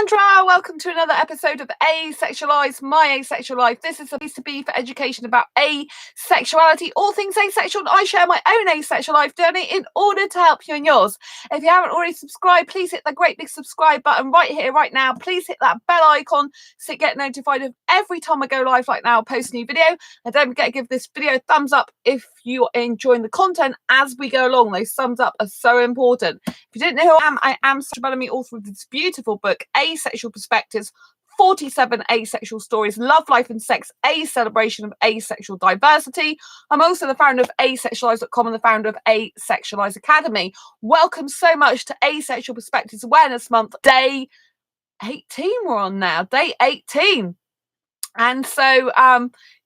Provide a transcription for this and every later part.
Sandra, welcome to another episode of Asexualized, my asexual life. This is a place to be for education about asexuality, all things asexual, and I share my own asexual life journey in order to help you in yours. If you haven't already subscribed, please hit that great big subscribe button right here, right now. Please hit that bell icon so you get notified of every time I go live like now, post a new video. And don't forget to give this video a thumbs up if you're enjoying the content as we go along. Those thumbs up are so important. If you didn't know who I am Sandra Bellamy, author of this beautiful book, Asexual Perspectives, 47 Asexual Stories, Love, Life and Sex, a celebration of asexual diversity. I'm also the founder of asexualise.com and the founder of Asexualise Academy. Welcome so much to Asexual Perspectives Awareness Month, day 18 we're on now, day 18. And so,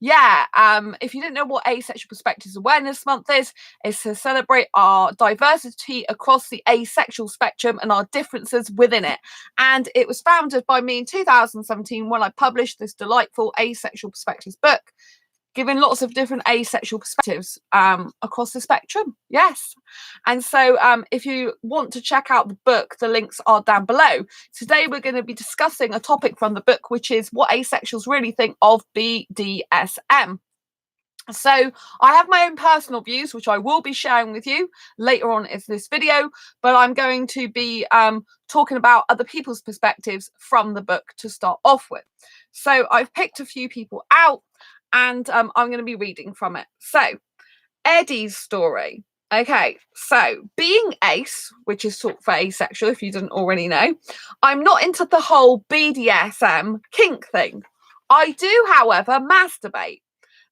if you didn't know what Asexual Perspectives Awareness Month is, it's to celebrate our diversity across the asexual spectrum and our differences within it. And it was founded by me in 2017 when I published this delightful Asexual Perspectives book, giving lots of different asexual perspectives across the spectrum. Yes. And so if you want to check out the book, the links are down below. Today, we're going to be discussing a topic from the book, which is what asexuals really think of BDSM. So I have my own personal views, which I will be sharing with you later on in this video, but I'm going to be talking about other people's perspectives from the book to start off with. So I've picked a few people out, and I'm going to be reading from it. So, Eddie's story. Okay, so being ace, which is sort of for asexual, if you didn't already know, I'm not into the whole BDSM kink thing. I do, however, masturbate.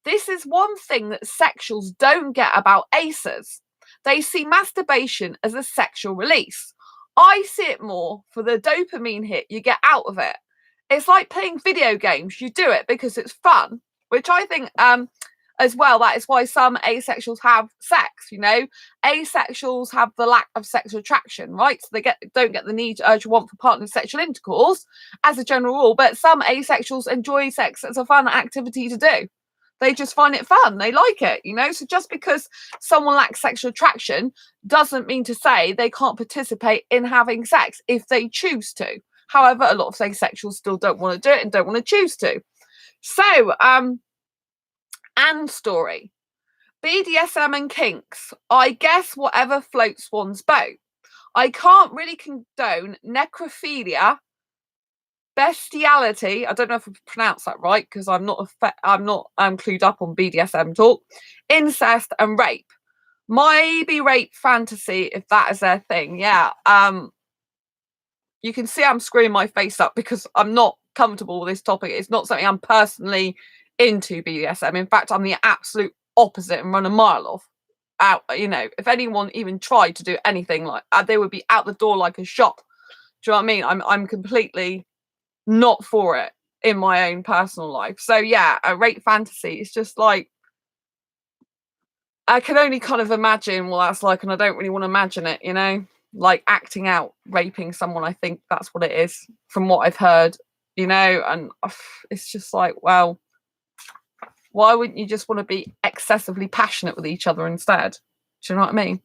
This is one thing that sexuals don't get about aces. They see masturbation as a sexual release. I see it more for the dopamine hit you get out of it. It's like playing video games. You do it because it's fun, which I think as well, that is why some asexuals have sex. You know, asexuals have the lack of sexual attraction, right? So they don't get the need, urge, or want for partner sexual intercourse as a general rule. But some asexuals enjoy sex as a fun activity to do. They just find it fun. They like it, you know. So just because someone lacks sexual attraction doesn't mean to say they can't participate in having sex if they choose to. However, a lot of asexuals still don't want to do it and don't want to choose to. So, Anne's story. BDSM and kinks. I guess whatever floats one's boat. I can't really condone necrophilia, bestiality. I don't know if I pronounced that right because I'm not clued up on BDSM talk. Incest and rape. Maybe rape fantasy if that is their thing. Yeah. You can see I'm screwing my face up because I'm not comfortable with this topic. It's not something I'm personally into, BDSM. In fact, I'm the absolute opposite and run a mile off. Out, you know, if anyone even tried to do anything like they would be out the door like a shot. Do you know what I mean? I'm completely not for it in my own personal life. So yeah, a rape fantasy. It's just like I can only kind of imagine what that's like, and I don't really want to imagine it, you know, like acting out raping someone. I think that's what it is from what I've heard, you know, and it's just like, well, why wouldn't you just want to be excessively passionate with each other instead? Do you know what I mean?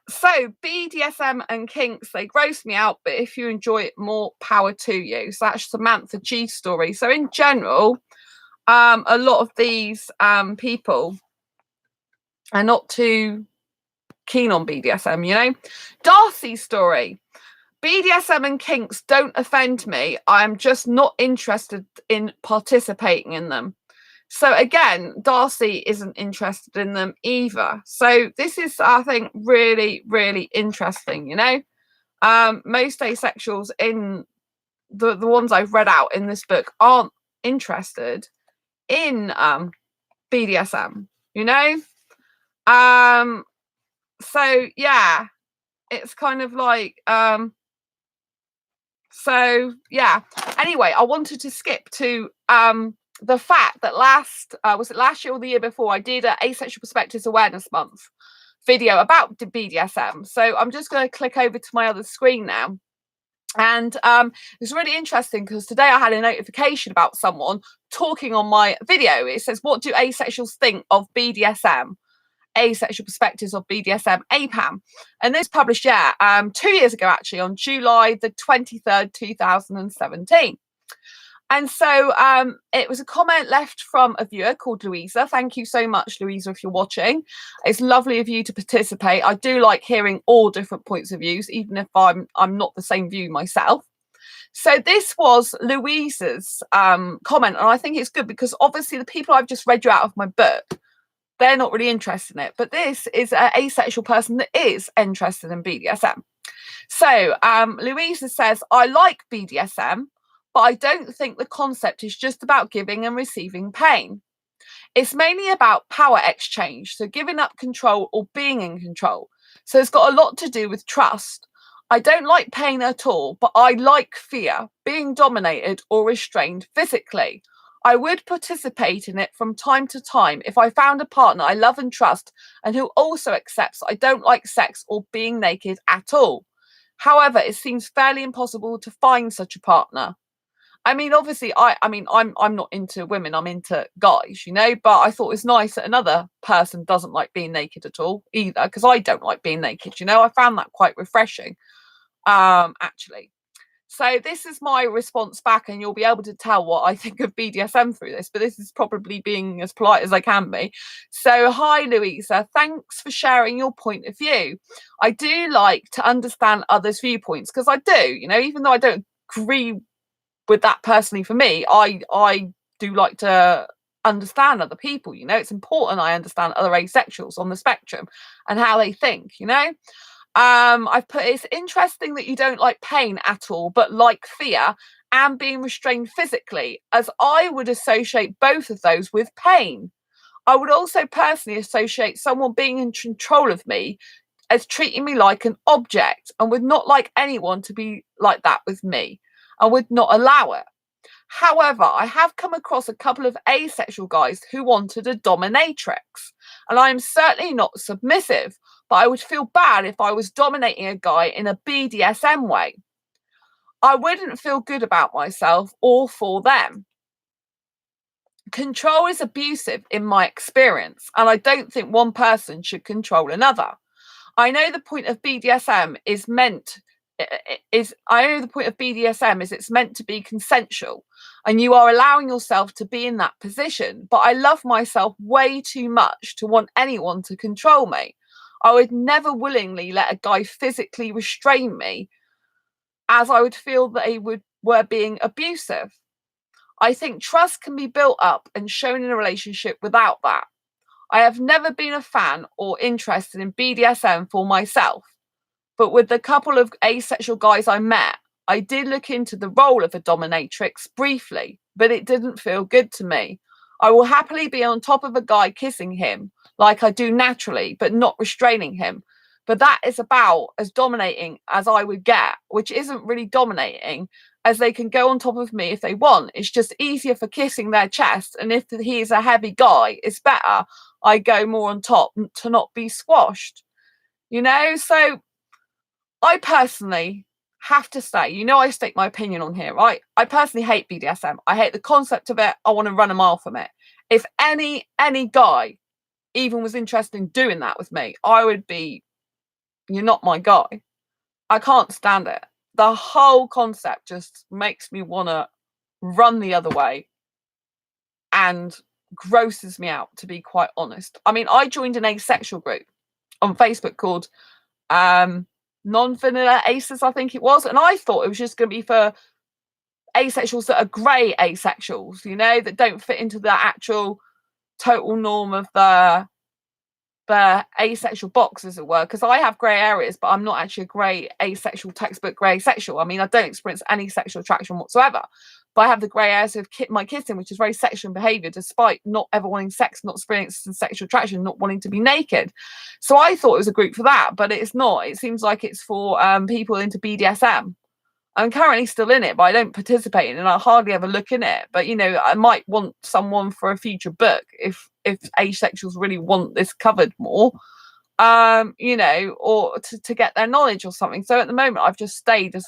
So BDSM and kinks, they gross me out, but if you enjoy it, more power to you. So that's Samantha G's story. So in general, a lot of these people are not too keen on BDSM, you know. Darcy's story. BDSM and kinks don't offend me. I'm just not interested in participating in them. So again, Darcy isn't interested in them either. So this is, I think, really, really interesting, you know. Most asexuals in the ones I've read out in this book aren't interested in BDSM, you know. So yeah, it's kind of like so yeah. Anyway, I wanted to skip to the fact that was it last year or the year before, I did an Asexual Perspectives Awareness Month video about the BDSM. So I'm just going to click over to my other screen now. And it's really interesting because today I had a notification about someone talking on my video. It says, what do asexuals think of BDSM? Asexual Perspectives of BDSM, APAM. And this published, 2 years ago, actually, on July the 23rd, 2017. And so it was a comment left from a viewer called Louisa. Thank you so much, Louisa, if you're watching. It's lovely of you to participate. I do like hearing all different points of views, even if I'm not the same view myself. So this was Louisa's comment, and I think it's good because obviously the people I've just read you out of my book, they're not really interested in it. But this is an asexual person that is interested in BDSM. So Louisa says, I like BDSM, but I don't think the concept is just about giving and receiving pain. It's mainly about power exchange, so giving up control or being in control. So it's got a lot to do with trust. I don't like pain at all, but I like fear, being dominated or restrained physically. I would participate in it from time to time if I found a partner I love and trust and who also accepts I don't like sex or being naked at all. However, it seems fairly impossible to find such a partner. I mean, obviously, I'm not into women, I'm into guys, you know, but I thought it was nice that another person doesn't like being naked at all either, because I don't like being naked, you know. I found that quite refreshing, actually. So this is my response back, and you'll be able to tell what I think of BDSM through this, but this is probably being as polite as I can be. So hi, Louisa. Thanks for sharing your point of view. I do like to understand others' viewpoints, because I do, you know, even though I don't agree with that personally, for me, I do like to understand other people, you know. It's important I understand other asexuals on the spectrum and how they think, you know. I've put, it's interesting that you don't like pain at all, but like fear and being restrained physically, as I would associate both of those with pain. I would also personally associate someone being in control of me as treating me like an object, and would not like anyone to be like that with me. I would not allow it. However, I have come across a couple of asexual guys who wanted a dominatrix, and I am certainly not submissive, but I would feel bad if I was dominating a guy in a BDSM way. I wouldn't feel good about myself or for them. Control is abusive in my experience, and I don't think one person should control another. I know the point of BDSM is it's meant to be consensual, and you are allowing yourself to be in that position, but I love myself way too much to want anyone to control me. I would never willingly let a guy physically restrain me, as I would feel that were being abusive. I think trust can be built up and shown in a relationship without that. I have never been a fan or interested in BDSM for myself, but with the couple of asexual guys I met, I did look into the role of a dominatrix briefly, but it didn't feel good to me. I will happily be on top of a guy kissing him like I do naturally, but not restraining him. But that is about as dominating as I would get, which isn't really dominating, as they can go on top of me if they want. It's just easier for kissing their chest, and if he is a heavy guy, it's better I go more on top to not be squashed, you know. So I personally have to say, you know, I state my opinion on here, right? I personally hate BDSM. I hate the concept of it. I want to run a mile from it. If any guy even was interested in doing that with me, I would be, you're not my guy. I can't stand it. The whole concept just makes me want to run the other way and grosses me out, to be quite honest. I mean, I joined an asexual group on Facebook called Non-Vanilla Aces, I think it was, and I thought it was just going to be for asexuals that are grey asexuals, you know, that don't fit into the actual total norm of the asexual box, as it were, because I have grey areas, but I'm not actually a grey asexual, textbook grey asexual. I mean, I don't experience any sexual attraction whatsoever, but I have the grey areas of my kissing, which is very sexual behaviour, despite not ever wanting sex, not experiencing sexual attraction, not wanting to be naked. So I thought it was a group for that, but it's not. It seems like it's for people into BDSM. I'm currently still in it, but I don't participate in it, and I hardly ever look in it. But, you know, I might want someone for a future book if asexuals really want this covered more, you know, or to get their knowledge or something. So at the moment, I've just stayed as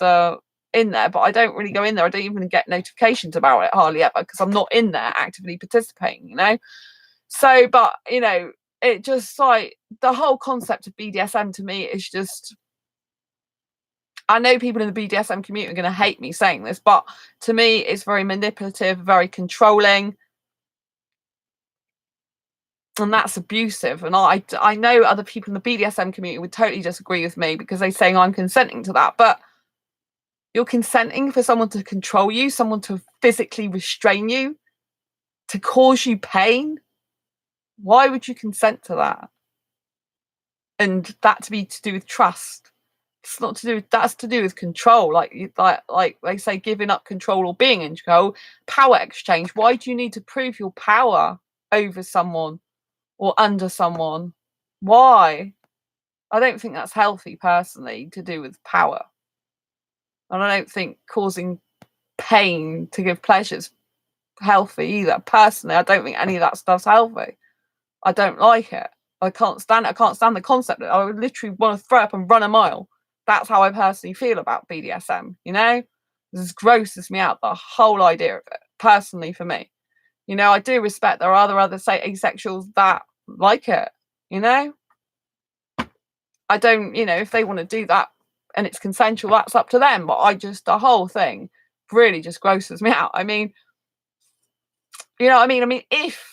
in there, but I don't really go in there. I don't even get notifications about it hardly ever, because I'm not in there actively participating, you know. So, but, you know, it just like the whole concept of BDSM to me is just, I know people in the BDSM community are going to hate me saying this, but to me it's very manipulative, very controlling, and that's abusive. And I know other people in the BDSM community would totally disagree with me because they're saying I'm consenting to that, but you're consenting for someone to control you, someone to physically restrain you, to cause you pain. Why would you consent to that? And that to be to do with trust. It's not to do with, that's to do with control. Like they say, giving up control or being in control, power exchange. Why do you need to prove your power over someone or under someone? Why? I don't think that's healthy, personally, to do with power. And I don't think causing pain to give pleasure's healthy either. Personally, I don't think any of that stuff's healthy. I don't like it. I can't stand it. I can't stand the concept. I would literally want to throw up and run a mile. That's how I personally feel about BDSM, you know? This grosses me out, the whole idea of it, personally, for me. You know, I do respect there are other say asexuals that like it, you know? I don't, you know, if they want to do that and it's consensual, that's up to them. But I just, the whole thing really just grosses me out. I mean, you know what I mean? I mean, if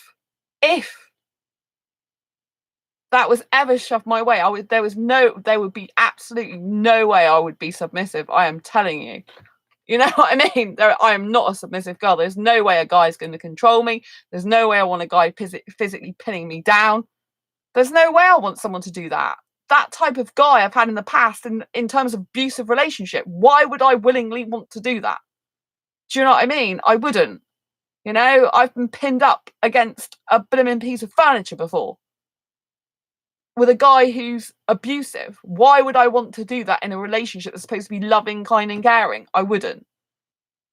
that was ever shoved my way, there would be absolutely no way I would be submissive. I am telling you. You know what I mean? I am not a submissive girl. There's no way a guy's going to control me. There's no way I want a guy physically pinning me down. There's no way I want someone to do that. That type of guy I've had in the past in terms of abusive relationship. Why would I willingly want to do that? Do you know what I mean? I wouldn't. You know, I've been pinned up against a blooming piece of furniture before with a guy who's abusive. Why would I want to do that in a relationship that's supposed to be loving, kind, and caring? I wouldn't.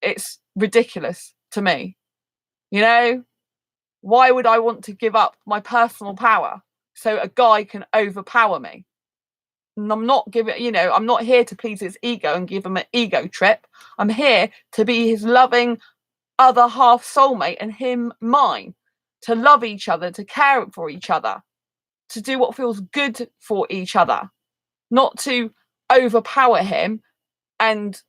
It's ridiculous to me. You know, why would I want to give up my personal power so a guy can overpower me? And I'm not giving, you know, I'm not here to please his ego and give him an ego trip. I'm here to be his loving other half soulmate and him mine, to love each other, to care for each other, to do what feels good for each other, not to overpower him and,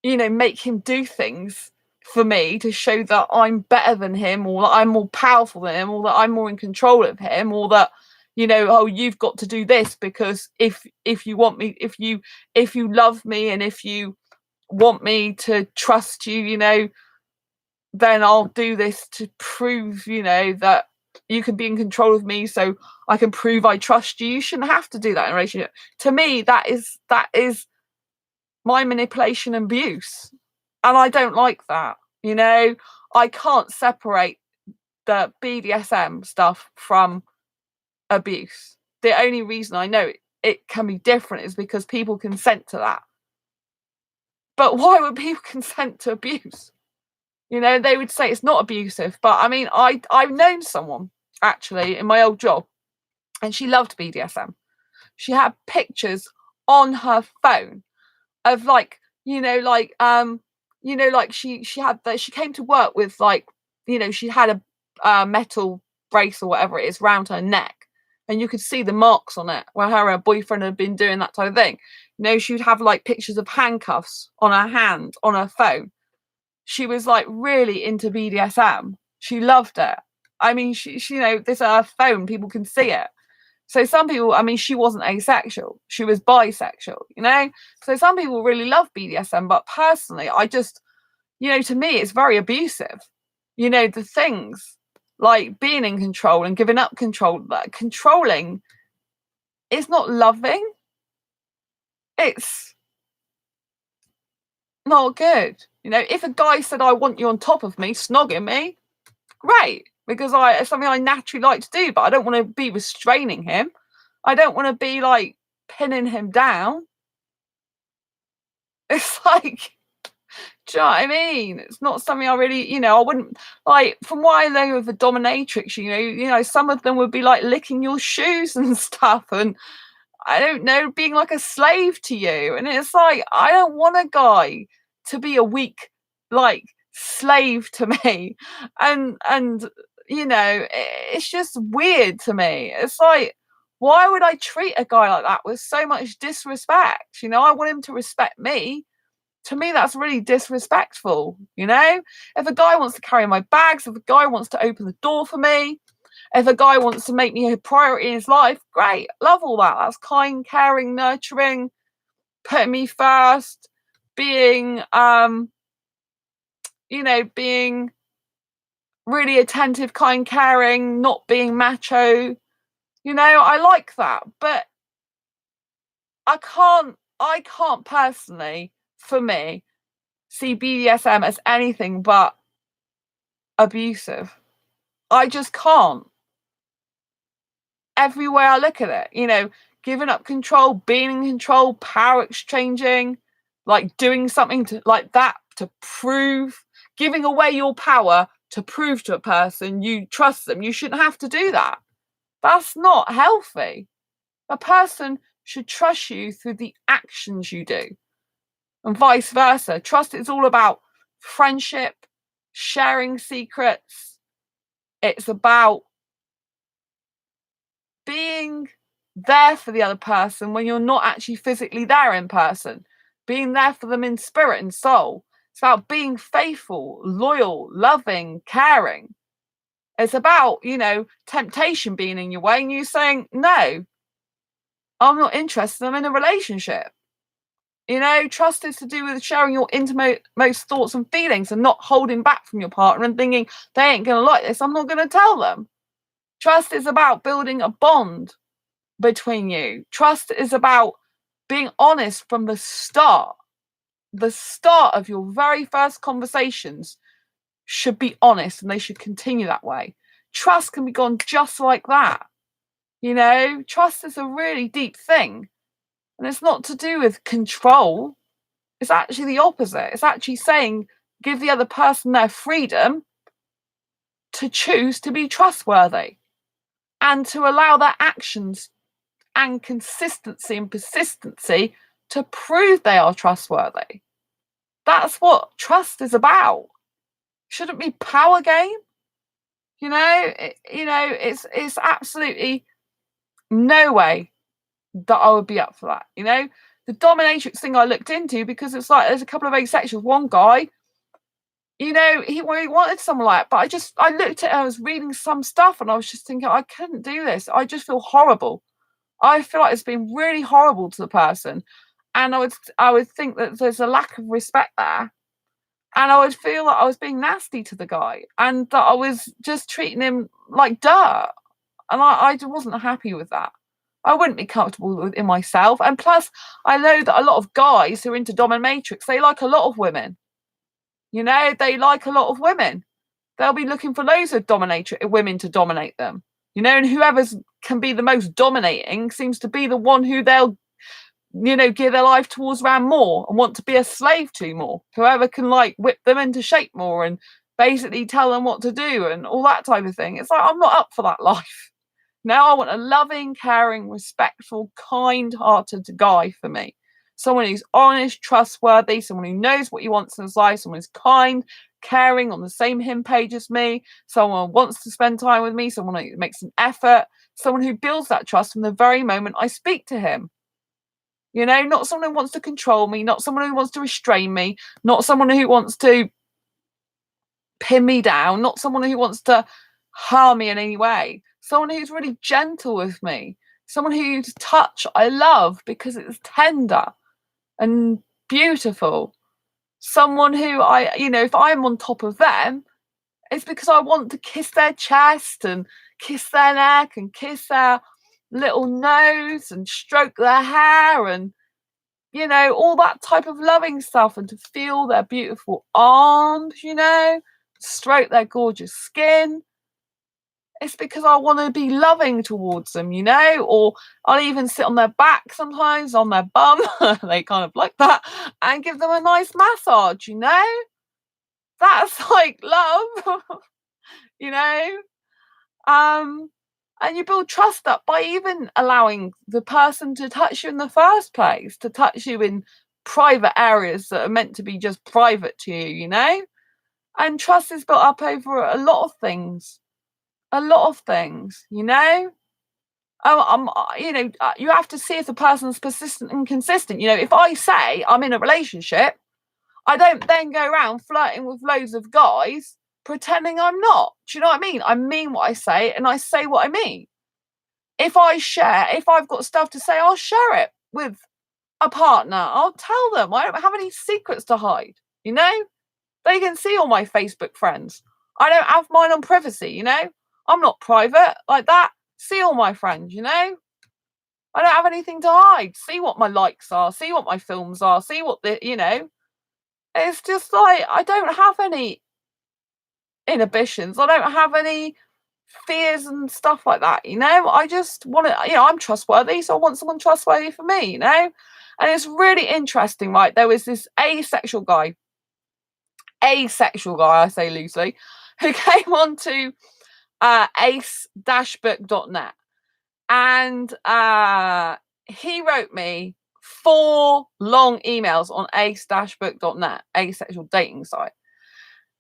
you know, make him do things for me to show that I'm better than him, or that I'm more powerful than him, or that I'm more in control of him, or that, you know, oh, you've got to do this because if you want me, if you love me, and if you want me to trust you, you know, then I'll do this to prove, you know, that you can be in control of me, so I can prove I trust you. You shouldn't have to do that in a relationship. To me, that is my manipulation and abuse. And I don't like that. You know, I can't separate the BDSM stuff from abuse. The only reason I know it can be different is because people consent to that. But why would people consent to abuse? You know, they would say it's not abusive. But I mean, I've known someone actually in my old job, and she loved BDSM. She had pictures on her phone of like, you know, like she had that, she came to work with, like, you know, she had a metal brace or whatever it is round her neck, and you could see the marks on it where her boyfriend had been doing that type of thing. You know, she would have like pictures of handcuffs on her hand on her phone. She was like really into BDSM. She loved it. I mean, she you know, this her phone, people can see it. So some people, I mean, she wasn't asexual, she was bisexual, you know? So some people really love BDSM, but personally, I just, you know, to me, it's very abusive. You know, the things like being in control and giving up control, like controlling is not loving. It's not good. You know, if a guy said, I want you on top of me, snogging me, great, because it's something I naturally like to do, but I don't want to be restraining him. I don't want to be like pinning him down. It's like, do you know what I mean? It's not something I really, you know, I wouldn't like, from what I know of the dominatrix, you know, some of them would be like licking your shoes and stuff, and I don't know, being like a slave to you. And it's like, I don't want a guy to be a weak, like, slave to me. And it's just weird to me. It's like, why would I treat a guy like that with so much disrespect? I want him to respect me. To me, that's really disrespectful. If a guy wants to carry my bags, if a guy wants to open the door for me, if a guy wants to make me a priority in his life, great, love all that. That's kind, caring, nurturing, putting me first, being being really attentive, kind, caring, not being macho. I like that, but I can't personally, for me, see BDSM as anything but abusive. I just can't. Everywhere I look at it, giving up control, being in control, power exchanging, like doing something like that to prove, giving away your power to prove to a person you trust them. You shouldn't have to do that. That's not healthy. A person should trust you through the actions you do, and vice versa. Trust is all about friendship, sharing secrets. It's about being there for the other person when you're not actually physically there in person, being there for them in spirit and soul. It's about being faithful, loyal, loving, caring. It's about, temptation being in your way and you saying, no, I'm not interested, I'm in a relationship. Trust is to do with sharing your innermost thoughts and feelings and not holding back from your partner and thinking they ain't going to like this, I'm not going to tell them. Trust is about building a bond between you. Trust is about being honest from the start. The start of your very first conversations should be honest, and they should continue that way. Trust can be gone just like that. Trust is a really deep thing, and it's not to do with control. It's actually the opposite. It's actually saying give the other person their freedom to choose to be trustworthy and to allow their actions and consistency and persistency to prove they are trustworthy. That's what trust is about. Shouldn't be power game. It's absolutely no way that I would be up for that. The dominatrix thing I looked into, because it's like there's a couple of asexuals. One guy, he wanted someone like that, but I looked at it, I was reading some stuff and I was just thinking, I couldn't do this. I just feel horrible. I feel like it's been really horrible to the person. And I would think that there's a lack of respect there. And I would feel that I was being nasty to the guy and that I was just treating him like dirt. And I wasn't happy with that. I wouldn't be comfortable in myself. And plus, I know that a lot of guys who are into dominatrix, they like a lot of women. They like a lot of women. They'll be looking for loads of women to dominate them. And whoever can be the most dominating seems to be the one who they'll, give their life towards around more and want to be a slave to more. Whoever can whip them into shape more and basically tell them what to do and all that type of thing. It's like, I'm not up for that life. Now I want a loving, caring, respectful, kind-hearted guy for me. Someone who's honest, trustworthy, someone who knows what he wants in his life, someone who's kind, caring, on the same hymn page as me, someone who wants to spend time with me, someone who makes an effort, someone who builds that trust from the very moment I speak to him. Not someone who wants to control me, not someone who wants to restrain me, not someone who wants to pin me down, not someone who wants to harm me in any way. Someone who's really gentle with me, someone whose touch I love because it's tender and beautiful. Someone who if I'm on top of them, it's because I want to kiss their chest and kiss their neck and kiss their little nose and stroke their hair and, all that type of loving stuff, and to feel their beautiful arms, stroke their gorgeous skin. It's because I want to be loving towards them, or I'll even sit on their back sometimes, on their bum. They kind of like that, and give them a nice massage, That's like love, And you build trust up by even allowing the person to touch you in the first place, to touch you in private areas that are meant to be just private to you, And trust is built up over a lot of things. a lot of things, you know. You have to see if the person's persistent and consistent. You know, if I say I'm in a relationship, I don't then go around flirting with loads of guys pretending I'm not. Do you know what I mean what I say, and I say what I mean. If I've got stuff to say, I'll share it with a partner. I'll tell them. I don't have any secrets to hide, you know? They can see all my Facebook friends. I don't have mine on privacy, you know? I'm not private like that. See all my friends, you know? I don't have anything to hide. See what my likes are. See what my films are. See what you know? It's just like, I don't have any inhibitions. I don't have any fears and stuff like that, you know? I just want to, I'm trustworthy, so I want someone trustworthy for me, you know? And it's really interesting, right? There was this asexual guy, I say loosely, who came on to ace-book.net, and he wrote me 4 long emails on ace-book.net, asexual dating site.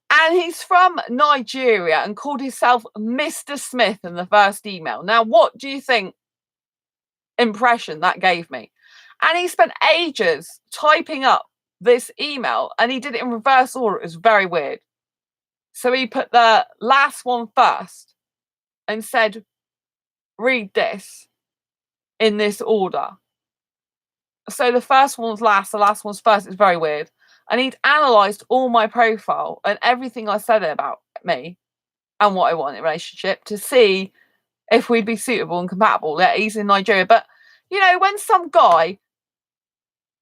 And he's from Nigeria and called himself Mr. Smith in the first email. Now, what do you think impression that gave me? And he spent ages typing up this email, and he did it in reverse order. It was very weird. So he put the last one first and said, read this in this order. So the first one's last, the last one's first. It's very weird. And he'd analysed all my profile and everything I said about me and what I want in a relationship to see if we'd be suitable and compatible. Yeah, he's in Nigeria. But, you know, when some guy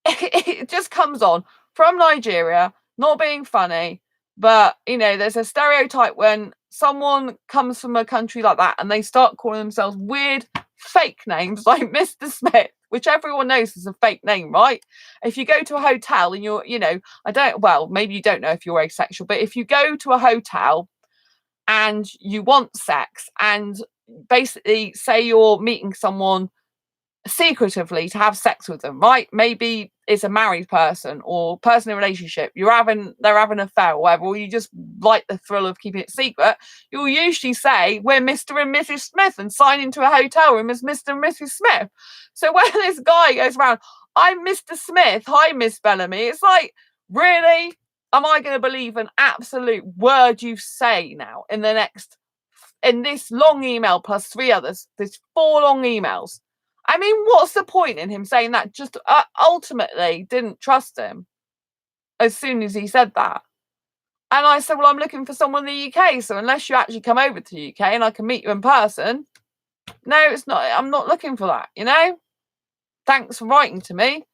it just comes on from Nigeria, not being funny, but, you know, there's a stereotype when someone comes from a country like that and they start calling themselves weird fake names like Mr. Smith, which everyone knows is a fake name, right? If you go to a hotel and you're, you know, maybe you don't know if you're asexual, but if you go to a hotel and you want sex and basically say you're meeting someone secretively to have sex with them, right? Maybe it's a married person or person in a relationship, they're having an affair or whatever, or you just like the thrill of keeping it secret, you'll usually say we're Mr. and Mrs. Smith and sign into a hotel room as Mr. and Mrs. Smith. So when this guy goes around, I'm Mr. Smith, hi Miss Bellamy, it's like, really? Am I going to believe an absolute word you say now in this long email plus 3 others, there's 4 long emails? I mean, what's the point in him saying that? Just ultimately didn't trust him as soon as he said that. And I said, well, I'm looking for someone in the UK. So unless you actually come over to the UK and I can meet you in person, no, it's not. I'm not looking for that, you know? Thanks for writing to me,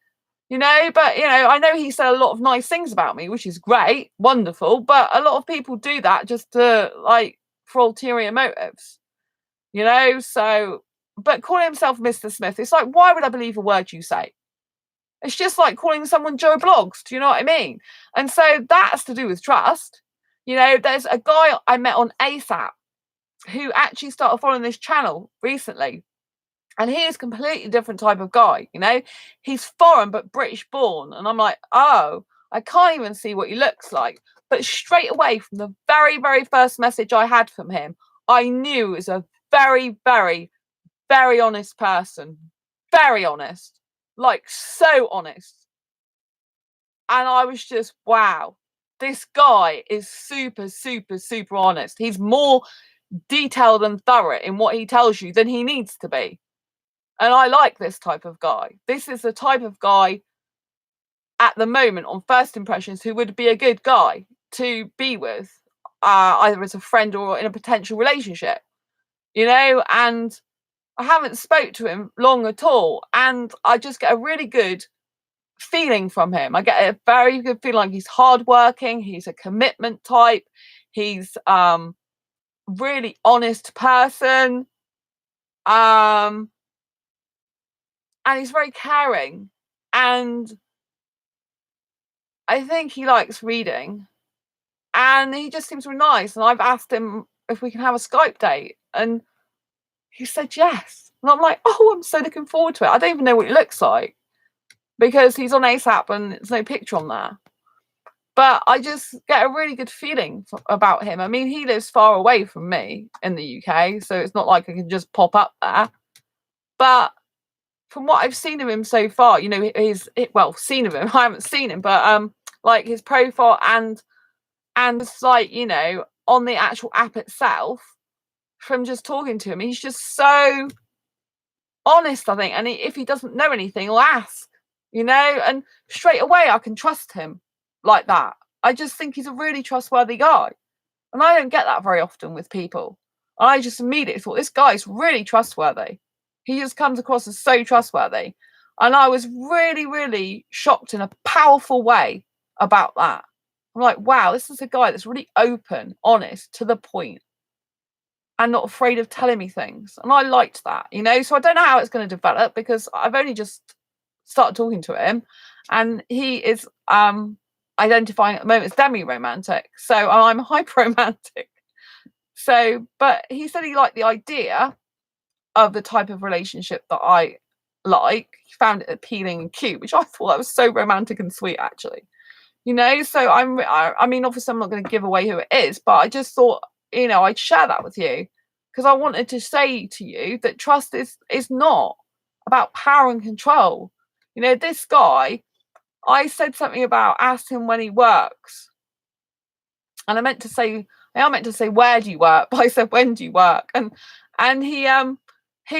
you know? But, you know, I know he said a lot of nice things about me, which is great, wonderful. But a lot of people do that just to, like, for ulterior motives, you know? So... But calling himself Mr. Smith, it's like, why would I believe a word you say? It's just like calling someone Joe Blogs. Do you know what I mean? And so that's to do with trust. You know, there's a guy I met on ASAP who actually started following this channel recently. And he is a completely different type of guy. You know, he's foreign but British born. And I'm like, oh, I can't even see what he looks like. But straight away from the very, very first message I had from him, I knew it was a very, very, very honest person, very honest, like so honest. And I was just, wow, this guy is super, super, super honest. He's more detailed and thorough in what he tells you than he needs to be. And I like this type of guy. This is the type of guy at the moment on first impressions who would be a good guy to be with, either as a friend or in a potential relationship, you know. And I haven't spoke to him long at all, and I just get a really good feeling from him. I get a very good feeling like he's hardworking, he's a commitment type, he's really honest person, and he's very caring, and I think he likes reading, and he just seems really nice. And I've asked him if we can have a Skype date, and he said yes. And I'm like, oh, I'm so looking forward to it. I don't even know what he looks like because he's on ASAP and there's no picture on there. But I just get a really good feeling about him. I mean, he lives far away from me in the UK, so it's not like I can just pop up there. But from what I've seen of him so far, you know, seen of him. I haven't seen him, but like his profile and it's like, you know, on the actual app itself, from just talking to him, he's just so honest, I think. And if he doesn't know anything, he'll ask, you know, and straight away I can trust him like that. I just think he's a really trustworthy guy. And I don't get that very often with people. I just immediately thought, this guy's really trustworthy. He just comes across as so trustworthy. And I was really, really shocked in a powerful way about that. I'm like, wow, this is a guy that's really open, honest, to the point, and not afraid of telling me things. And I liked that, you know. So I don't know how it's going to develop because I've only just started talking to him, and he is identifying at the moment as demi-romantic. So I'm hyper-romantic. So, but he said he liked the idea of the type of relationship that I like. He found it appealing and cute, which I thought that was so romantic and sweet, actually. You know, so I mean, obviously, I'm not going to give away who it is, but I just thought, you know, I'd share that with you because I wanted to say to you that trust is not about power and control. You know, this guy, I said something about ask him when he works, and I meant to say where do you work, but I said when do you work, and he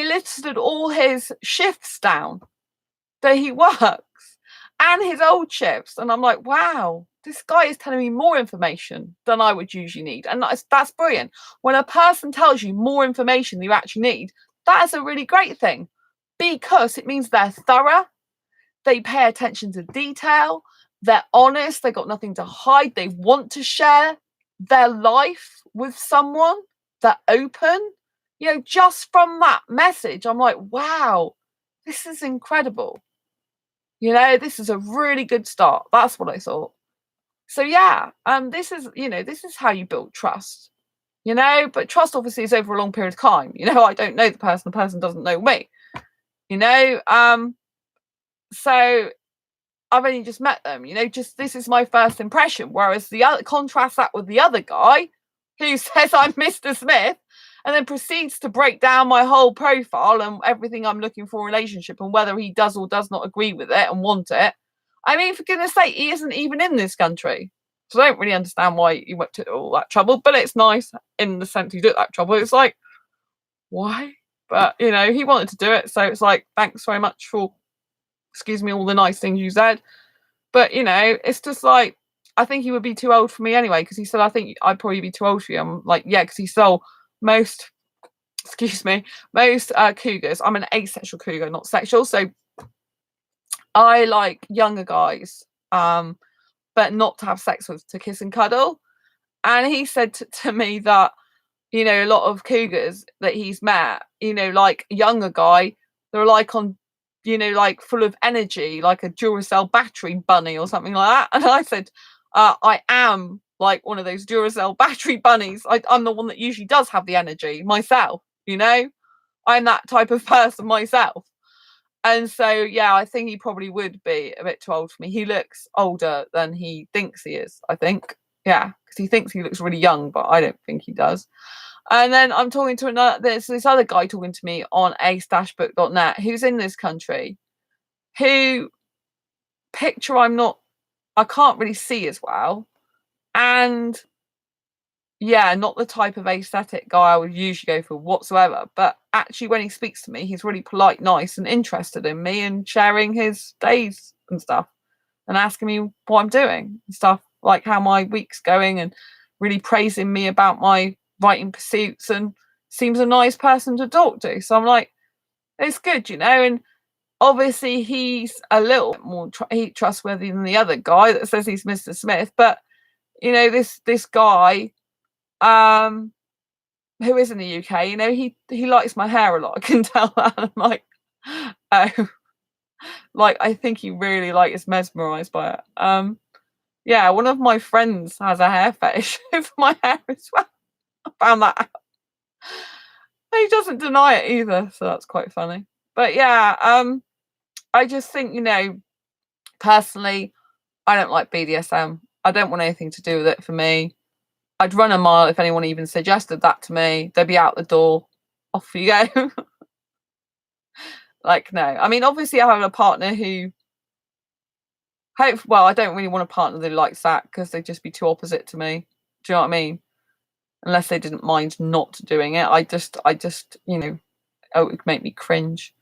listed all his shifts down that he works and his old shifts, and I'm like, wow, this guy is telling me more information than I would usually need, and that's brilliant. When a person tells you more information than you actually need, that is a really great thing because it means they're thorough, they pay attention to detail, they're honest, they got nothing to hide, they want to share their life with someone, they're open. You know, just from that message, I'm like, wow, this is incredible. You know, this is a really good start. That's what I thought. So yeah, this is how you build trust. You know, but trust obviously is over a long period of time. You know, I don't know the person doesn't know me. You know, so I've only just met them. You know, just this is my first impression. Whereas the other, contrast that with the other guy who says I'm Mr. Smith and then proceeds to break down my whole profile and everything I'm looking for in a relationship and whether he does or does not agree with it and want it. I mean, for goodness sake, he isn't even in this country. So I don't really understand why he went to all that trouble, but it's nice in the sense he took that trouble. It's like, why? But, you know, he wanted to do it. So it's like, thanks very much for, excuse me, all the nice things you said. But, you know, it's just like, I think he would be too old for me anyway, because he said, I think I'd probably be too old for you. I'm like, yeah, because he saw most, most cougars. I'm an asexual cougar, not sexual. So I like younger guys, but not to have sex with, to kiss and cuddle. And he said to me that, you know, a lot of cougars that he's met, you know, like a younger guy, they're like on, you know, like full of energy, like a Duracell battery bunny or something like that. And I said, I am like one of those Duracell battery bunnies. I'm the one that usually does have the energy myself, you know, I'm that type of person myself. And so, yeah, I think he probably would be a bit too old for me. He looks older than he thinks he is, I think. Yeah, because he thinks he looks really young, but I don't think he does. And then I'm talking to this other guy talking to me on ace-book.net who's in this country, who picture I can't really see as well. And yeah, not the type of aesthetic guy I would usually go for whatsoever. But actually, when he speaks to me, he's really polite, nice, and interested in me and sharing his days and stuff and asking me what I'm doing and stuff, like how my week's going and really praising me about my writing pursuits and seems a nice person to talk to. So I'm like, it's good, you know. And obviously, he's a little bit more trustworthy than the other guy that says he's Mr. Smith. But, you know, this guy who is in the UK, you know, he likes my hair a lot. I can tell that. I'm like, oh, like I think he really like is mesmerized by it. Yeah, one of my friends has a hair fetish for my hair as well. I found that out. He doesn't deny it either, so that's quite funny. But yeah, I just think, you know, personally, I don't like BDSM. I don't want anything to do with it for me. I'd run a mile if anyone even suggested that to me. They'd be out the door. Off you go. Like, no. I mean, obviously, I have a partner who well, I don't really want a partner that likes that because they'd just be too opposite to me. Do you know what I mean? Unless they didn't mind not doing it. I just, you know, it would make me cringe.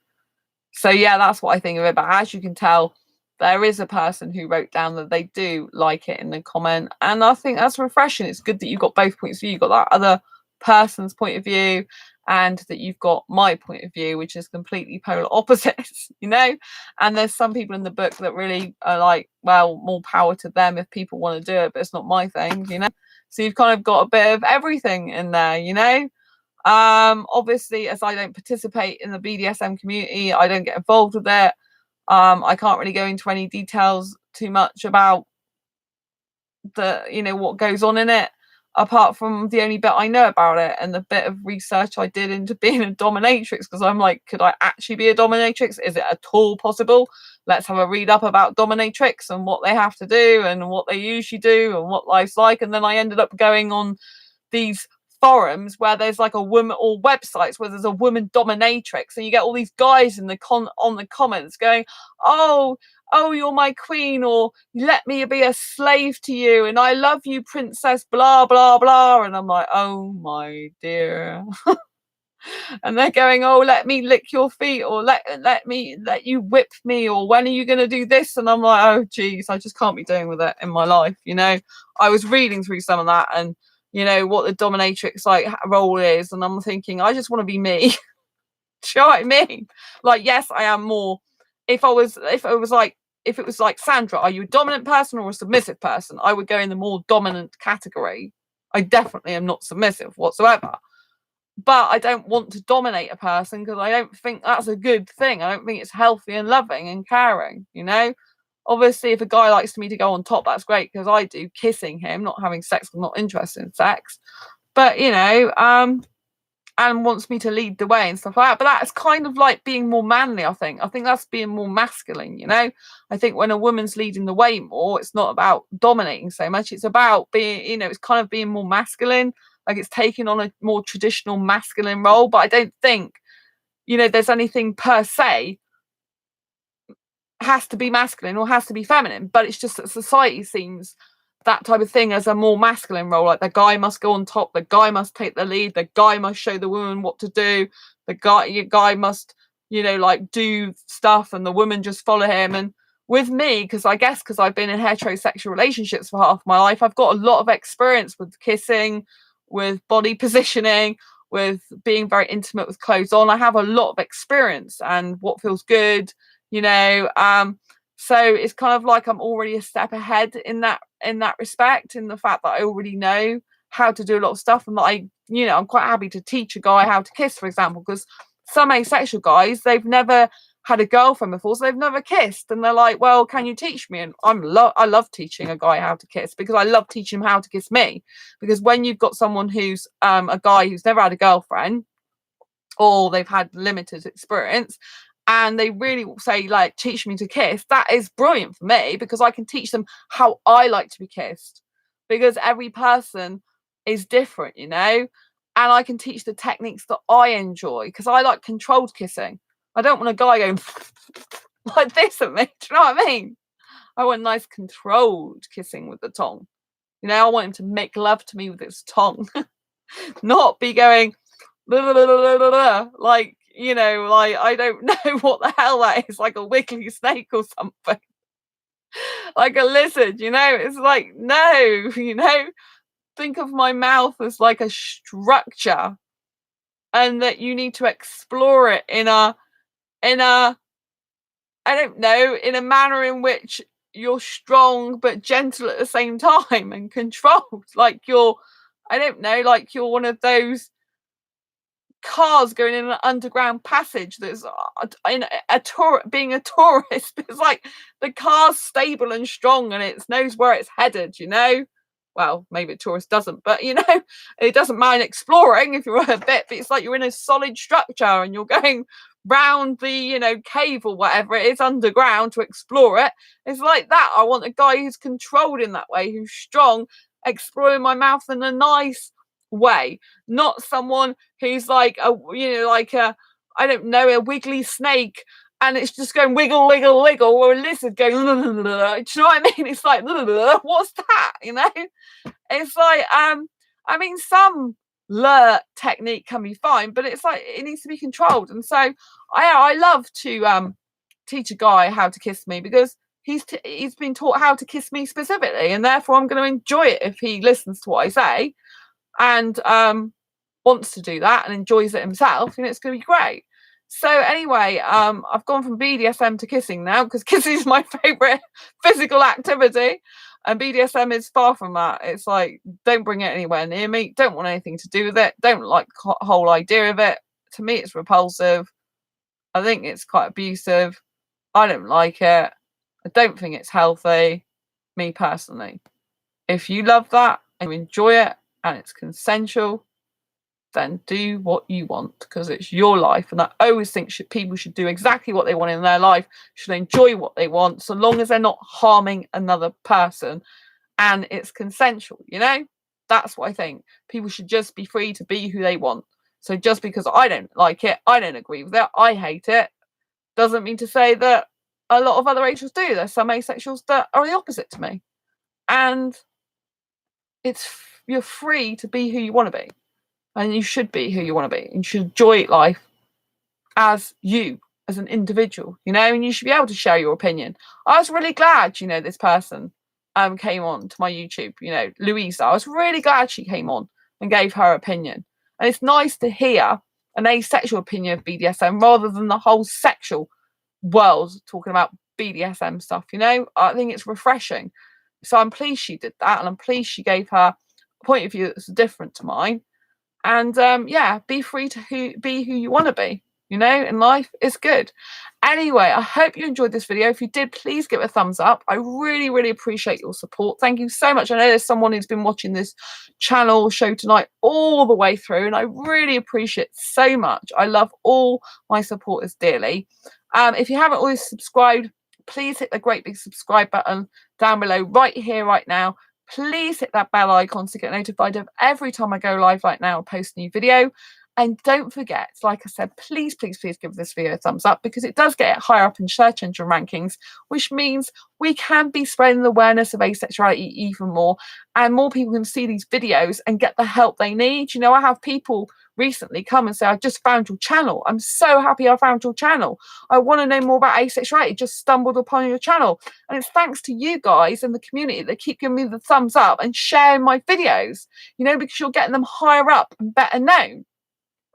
So yeah, that's what I think of it. But as you can tell, there is a person who wrote down that they do like it in the comment, and I think that's refreshing. It's good that you've got both points of view. You've got that other person's point of view, and that you've got my point of view, which is completely polar opposites, you know. And there's some people in the book that really are like, well, more power to them if people want to do it, but it's not my thing, you know. So you've kind of got a bit of everything in there, you know. Obviously, as I don't participate in the BDSM community, I don't get involved with it. I can't really go into any details too much about the, you know, what goes on in it, apart from the only bit I know about it and the bit of research I did into being a dominatrix, because I'm like, could I actually be a dominatrix? Is it at all possible? Let's have a read up about dominatrix and what they have to do and what they usually do and what life's like. And then I ended up going on these forums where there's like a woman, or websites where there's a woman dominatrix, and you get all these guys in the on the comments going, oh, you're my queen, or let me be a slave to you, and I love you, princess, blah blah blah. And I'm like, oh my dear. And they're going, oh, let me lick your feet, or let you whip me, or when are you going to do this? And I'm like, oh geez, I just can't be doing with it in my life, you know. I was reading through some of that, and you know what the dominatrix like role is, and I'm thinking, I just want to be me. Do you know what I mean? Like, yes, I am more. If it was like Sandra, are you a dominant person or a submissive person? I would go in the more dominant category. I definitely am not submissive whatsoever. But I don't want to dominate a person because I don't think that's a good thing. I don't think it's healthy and loving and caring, you know? Obviously, if a guy likes me to go on top, that's great, because I do kissing him, not having sex. I'm not interested in sex. But, you know, and wants me to lead the way and stuff like that. But that's kind of like being more manly, I think. I think that's being more masculine, you know? I think when a woman's leading the way more, it's not about dominating so much. It's about being, you know, it's kind of being more masculine. Like, it's taking on a more traditional masculine role. But I don't think, you know, there's anything per se has to be masculine or has to be feminine, but it's just that society seems that type of thing as a more masculine role. Like, the guy must go on top, the guy must take the lead, the guy must show the woman what to do, your guy must, you know, like, do stuff, and the woman just follow him. And with me, because I've been in heterosexual relationships for half my life, I've got a lot of experience with kissing, with body positioning, with being very intimate with clothes on. I have a lot of experience and what feels good, you know. So it's kind of like I'm already a step ahead in that respect, in the fact that I already know how to do a lot of stuff, and that I'm quite happy to teach a guy how to kiss, for example, because some asexual guys, they've never had a girlfriend before, so they've never kissed, and they're like, well, can you teach me? And I love teaching a guy how to kiss, because I love teaching him how to kiss me. Because when you've got someone who's a guy who's never had a girlfriend, or they've had limited experience, and they really say, like, teach me to kiss, that is brilliant for me, because I can teach them how I like to be kissed, because every person is different, you know. And I can teach the techniques that I enjoy, because I like controlled kissing. I don't want a guy going like this at me. Do you know what I mean? I want nice controlled kissing with the tongue. You know, I want him to make love to me with his tongue, not be going blah, blah, blah, blah, blah, blah, like, you know, like, I don't know what the hell that is, like a wiggly snake or something, like a lizard, you know. It's like, no, you know, think of my mouth as like a structure, and that you need to explore it in a I don't know, in a manner in which you're strong but gentle at the same time, and controlled, like you're, I don't know, like you're one of those cars going in an underground passage that's in being a tourist. It's like the car's stable and strong, and it knows where it's headed, you know. Well, maybe a tourist doesn't, but you know, it doesn't mind exploring if you're a bit, but it's like you're in a solid structure and you're going round the, you know, cave or whatever it is underground to explore it. It's like that. I want a guy who's controlled in that way, who's strong, exploring my mouth in a nice way, not someone who's like a, you know, like a, I don't know, a wiggly snake and it's just going wiggle, wiggle, wiggle, or a lizard going, do you know what I mean? It's like, what's that? You know, it's like, I mean, some lure technique can be fine, but it's like it needs to be controlled. And so I love to teach a guy how to kiss me because he's been taught how to kiss me specifically, and therefore I'm going to enjoy it if he listens to what I say and wants to do that and enjoys it himself, and it's going to be great. So anyway, I've gone from BDSM to kissing now because kissing is my favorite physical activity, and BDSM is far from that. It's like, don't bring it anywhere near me, don't want anything to do with it, don't like the whole idea of it. To me, it's repulsive. I think it's quite abusive. I don't like it. I don't think it's healthy, me personally. If you love that and you enjoy it and it's consensual, then do what you want because it's your life. And I always think people should do exactly what they want in their life, should enjoy what they want, so long as they're not harming another person and it's consensual, you know? That's what I think. People should just be free to be who they want. So just because I don't like it, I don't agree with it, I hate it, doesn't mean to say that a lot of other asexuals do. There's some asexuals that are the opposite to me. And you're free to be who you want to be. And you should be who you want to be. And you should enjoy life as you, as an individual, you know, and you should be able to share your opinion. I was really glad, you know, this person came on to my YouTube, you know, Louisa. I was really glad she came on and gave her opinion. And it's nice to hear an asexual opinion of BDSM rather than the whole sexual world talking about BDSM stuff, you know. I think it's refreshing. So I'm pleased she did that, and I'm pleased she gave her point of view that's different to mine. And yeah, be free to be who you want to be, you know, in life. It's good. Anyway, I hope you enjoyed this video. If you did, please give it a thumbs up. I really, really appreciate your support. Thank you so much. I know there's someone who's been watching this channel show tonight all the way through, and I really appreciate it so much. I love all my supporters dearly. If you haven't already subscribed, please hit the great big subscribe button down below right here, right now. Please hit that bell icon to get notified of every time I go live right now and post a new video. And don't forget, like I said, please, please, please give this video a thumbs up because it does get higher up in search engine rankings, which means we can be spreading the awareness of asexuality even more, and more people can see these videos and get the help they need. You know, I have people recently come and say, I just found your channel. I'm so happy I found your channel. I want to know more about asexuality. Just stumbled upon your channel. And it's thanks to you guys in the community that keep giving me the thumbs up and sharing my videos, you know, because you're getting them higher up and better known.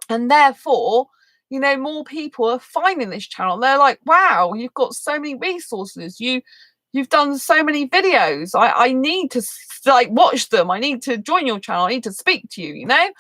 And therefore, you know, more people are finding this channel. They're like, wow, you've got so many resources. You've done so many videos. I need to like watch them. I need to join your channel. I need to speak to you, you know?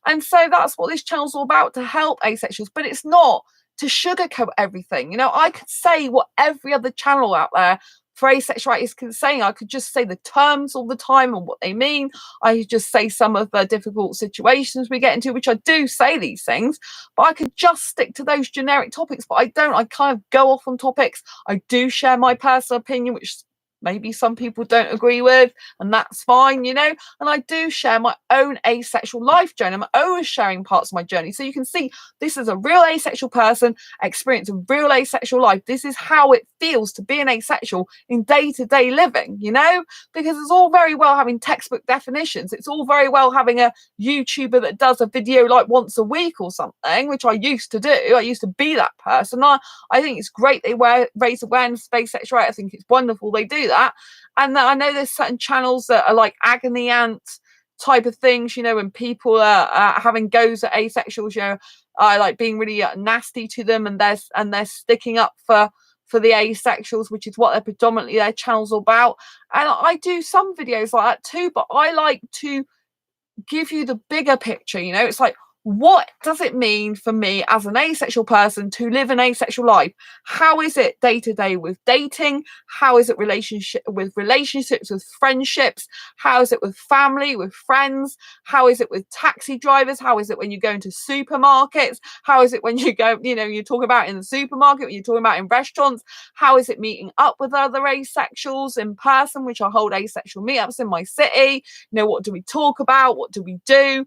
And so that's what this channel's all about, to help asexuals. But it's not to sugarcoat everything. You know, I could say what every other channel out there for asexuality is saying. I could just say the terms all the time and what they mean. I could just say some of the difficult situations we get into, which I do say these things, but I could just stick to those generic topics. But I don't. I kind of go off on topics. I do share my personal opinion, which maybe some people don't agree with, and that's fine, you know. And I do share my own asexual life journey. I'm always sharing parts of my journey, so you can see this is a real asexual person experiencing real asexual life. This is how it feels to be an asexual in day-to-day living, you know, because it's all very well having textbook definitions. It's all very well having a YouTuber that does a video like once a week or something, which I used to do. I used to be that person. I think it's great they raise awareness of asexuality. I think it's wonderful they do that. And I know there's certain channels that are like agony aunt type of things, you know, when people are having goes at asexuals, you know, like being really nasty to them, and they're sticking up for the asexuals, which is what they're predominantly their channels are about. And I do some videos like that too, but I like to give you the bigger picture, you know. It's like, what does it mean for me as an asexual person to live an asexual life? How is it day to day with dating? How is it relationships, with friendships? How is it with family, with friends? How is it with taxi drivers? How is it when you go into supermarkets? How is it when you go, you talk about in the supermarket, when you're talking about in restaurants? How is it meeting up with other asexuals in person, which I hold asexual meetups in my city? What do we talk about? What do we do?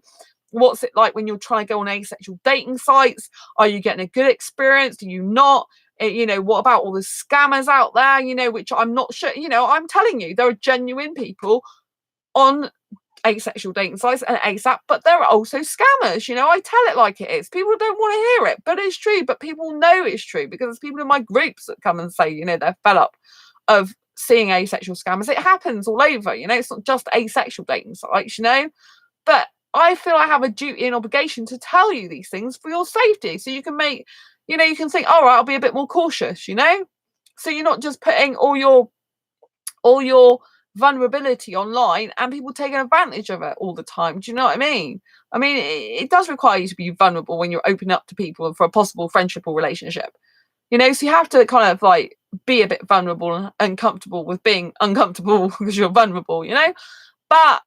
What's it like when you're trying to go on asexual dating sites? Are you getting a good experience? Do you not? What about all the scammers out there, which I'm not sure, I'm telling you, there are genuine people on asexual dating sites and ASAP, but there are also scammers. I tell it like it is. People don't want to hear it, but it's true. But people know it's true because there's people in my groups that come and say, they're fed up of seeing asexual scammers. It happens all over, it's not just asexual dating sites, but I feel I have a duty and obligation to tell you these things for your safety. So you can make, you can think, all right, I'll be a bit more cautious, So you're not just putting all your vulnerability online and people taking advantage of it all the time. Do you know what I mean? It does require you to be vulnerable when you're opening up to people for a possible friendship or relationship. So you have to kind of like be a bit vulnerable and comfortable with being uncomfortable because you're vulnerable, But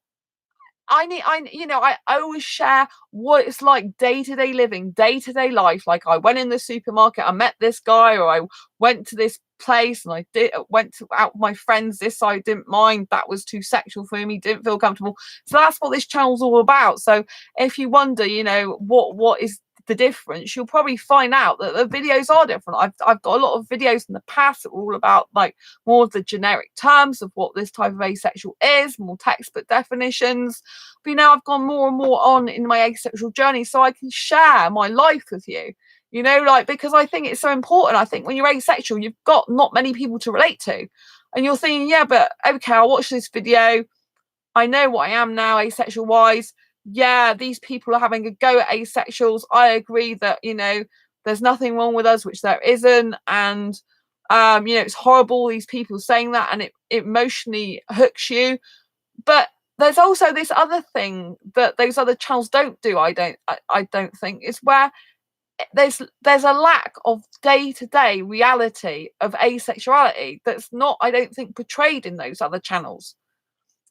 I always share what it's like day-to-day living, day-to-day life. Like I went in the supermarket, I met this guy, or I went to this place and went out with my friends. This I didn't mind. That was too sexual for me, didn't feel comfortable. So that's what this channel's all about. So if you wonder, what is the difference, you'll probably find out that the videos are different. I've got a lot of videos in the past that were all about like more of the generic terms of what this type of asexual is, more textbook definitions. But I've gone more and more on in my asexual journey so I can share my life with you, because I think it's so important. I think when you're asexual, you've got not many people to relate to, and you're thinking, yeah, but okay, I'll watch this video, I know what I am now asexual wise. Yeah, these people are having a go at asexuals. I agree that, there's nothing wrong with us, which there isn't. And, it's horrible, these people saying that, and it emotionally hooks you. But there's also this other thing that those other channels don't do, I don't think, is where there's a lack of day-to-day reality of asexuality that's not, I don't think, portrayed in those other channels.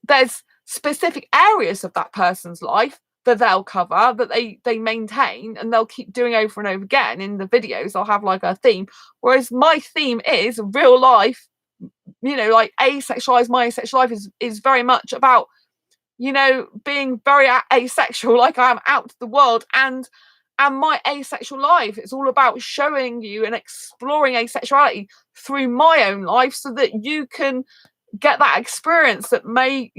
There's specific areas of that person's life that they'll cover, that they maintain, and they'll keep doing over and over again in the videos. I'll have like a theme, whereas my theme is real life, like asexualized. My asexual life is very much about, being very asexual, like I am out to the world, and my asexual life. It's all about showing you and exploring asexuality through my own life so that you can get that experience that may,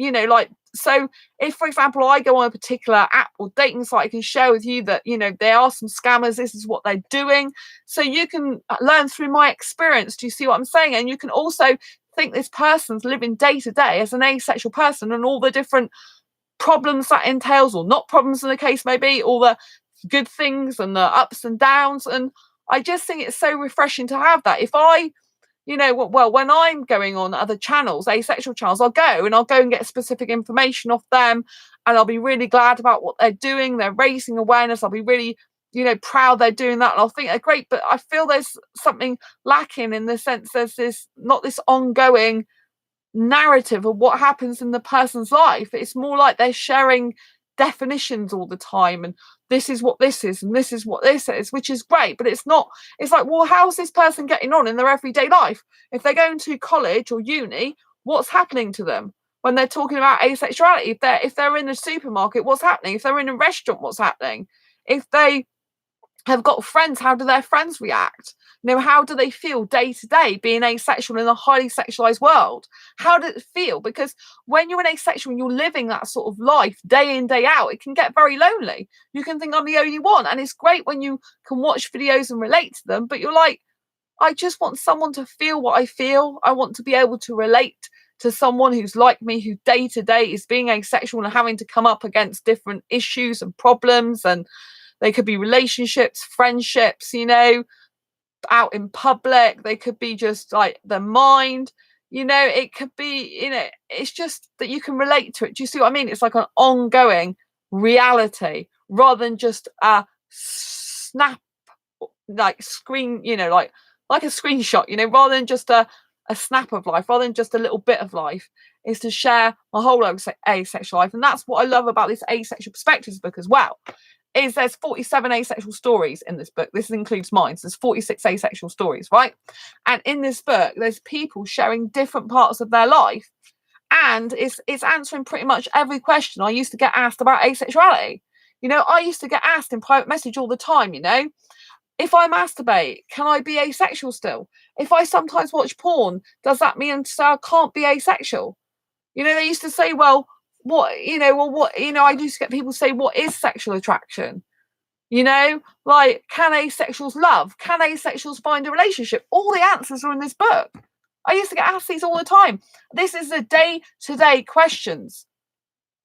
so if, for example, I go on a particular app or dating site, I can share with you that, there are some scammers, this is what they're doing. So you can learn through my experience. Do you see what I'm saying? And you can also think this person's living day to day as an asexual person and all the different problems that entails, or not problems in the case may be, all the good things and the ups and downs. And I just think it's so refreshing to have that. If I when I'm going on other channels, asexual channels, I'll go and get specific information off them, and I'll be really glad about what they're doing. They're raising awareness. I'll be really, proud they're doing that, and I'll think they're great. But I feel there's something lacking in the sense there's not this ongoing narrative of what happens in the person's life. It's more like they're sharing definitions all the time, and this is what this is and this is what this is, which is great, but it's not. It's like, well, how's this person getting on in their everyday life? If they're going to college or uni, what's happening to them when they're talking about asexuality? If they're in a supermarket, what's happening? If they're in a restaurant, what's happening? If they have got friends, how do their friends react? How do they feel day to day being asexual in a highly sexualized world? How does it feel? Because when you're an asexual and you're living that sort of life day in, day out, it can get very lonely. You can think I'm the only one. And it's great when you can watch videos and relate to them, but you're like, I just want someone to feel what I feel. I want to be able to relate to someone who's like me, who day to day is being asexual and having to come up against different issues and problems. And they could be relationships, friendships, out in public. They could be just like their mind, it could be, it's just that you can relate to it. Do you see what I mean? It's like an ongoing reality rather than just a snap, like screen, you know, like a screenshot, you know, rather than just a snap of life, rather than just a little bit of life, is to share my whole asexual life. And that's what I love about this Asexual Perspectives book as well, is there's 47 asexual stories in this book. This includes mine. So there's 46 asexual stories, right? And in this book, there's people sharing different parts of their life. And it's answering pretty much every question I used to get asked about asexuality. You know, I used to get asked in private message all the time, you know, if I masturbate, can I be asexual still? If I sometimes watch porn, does that mean I can't be asexual? You know, they used to say, well, what, you know, I used to get people say, what is sexual attraction? You know, like, can asexuals love? Can asexuals find a relationship? All the answers are in this book. I used to get asked these all the time. This is the day-to-day questions.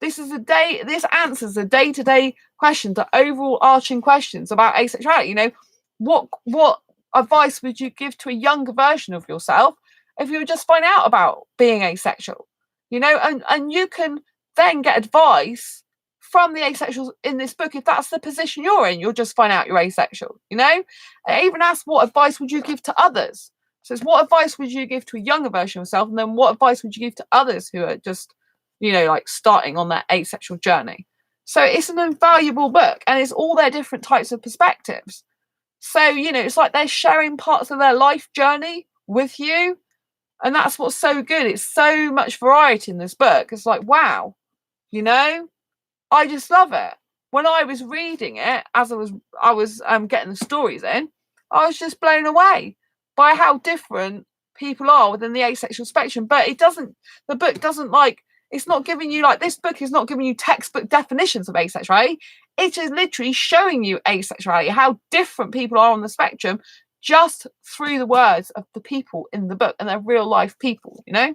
This answers the day-to-day questions, the overall arching questions about asexuality. You know, what advice would you give to a younger version of yourself if you were just finding out about being asexual? You know, and you can then get advice from the asexuals in this book if that's the position you're in. You'll just find out you're asexual. You know, I even ask, what advice would you give to others? So it's what advice would you give to a younger version of yourself, and then what advice would you give to others who are just, you know, like starting on their asexual journey? So it's an invaluable book, and it's all their different types of perspectives. So, you know, it's like they're sharing parts of their life journey with you. And that's what's so good. It's so much variety in this book. It's like, wow, you know, I just love it. When I was reading it, as I was getting the stories in, I was just blown away by how different people are within the asexual spectrum. But the book doesn't like, it's not giving you, like, this book is not giving you textbook definitions of asexuality. It is literally showing you asexuality, how different people are on the spectrum, just through the words of the people in the book, and they're real life people, you know.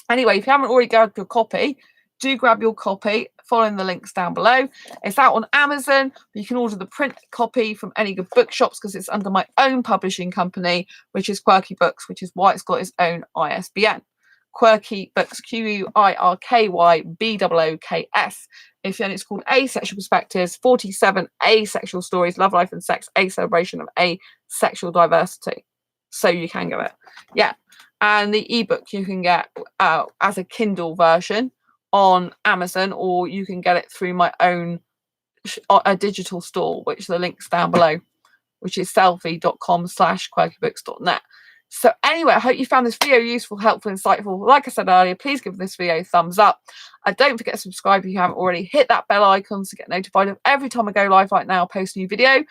Anyway, if you haven't already grabbed your copy, do grab your copy following the links down below. It's out on Amazon. You can order the print copy from any good bookshops because it's under my own publishing company, which is Quirky Books, which is why it's got its own ISBN. Quirky Books, QUIRKYBOOKS. And it's called Asexual Perspectives, 47 Asexual Stories, Love, Life and Sex, a celebration of asexual diversity. So you can get it. Yeah. And the ebook you can get as a Kindle version on Amazon, or you can get it through my own a digital store, which the link's down below, which is selfie.com/quirkybooks.net. So anyway, I hope you found this video useful, helpful, insightful. Like I said earlier, please give this video a thumbs up. And don't forget to subscribe if you haven't already. Hit that bell icon to get notified of every time I go live like now, post a new video.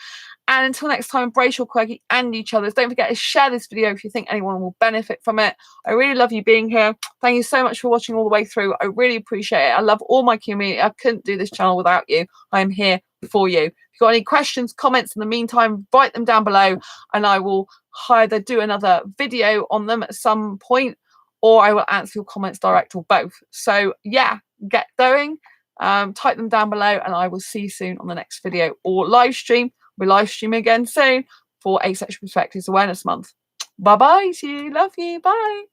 And until next time, embrace your quirky and each other's. Don't forget to share this video if you think anyone will benefit from it. I really love you being here. Thank you so much for watching all the way through. I really appreciate it. I love all my community. I couldn't do this channel without you. I am here for you. If you've got any questions, comments in the meantime, write them down below, and I will either do another video on them at some point, or I will answer your comments direct, or both. So yeah, get going. Type them down below, and I will see you soon on the next video or live stream. We're live streaming again soon for Asexual Perspectives Awareness Month. Bye bye. See you. Love you. Bye.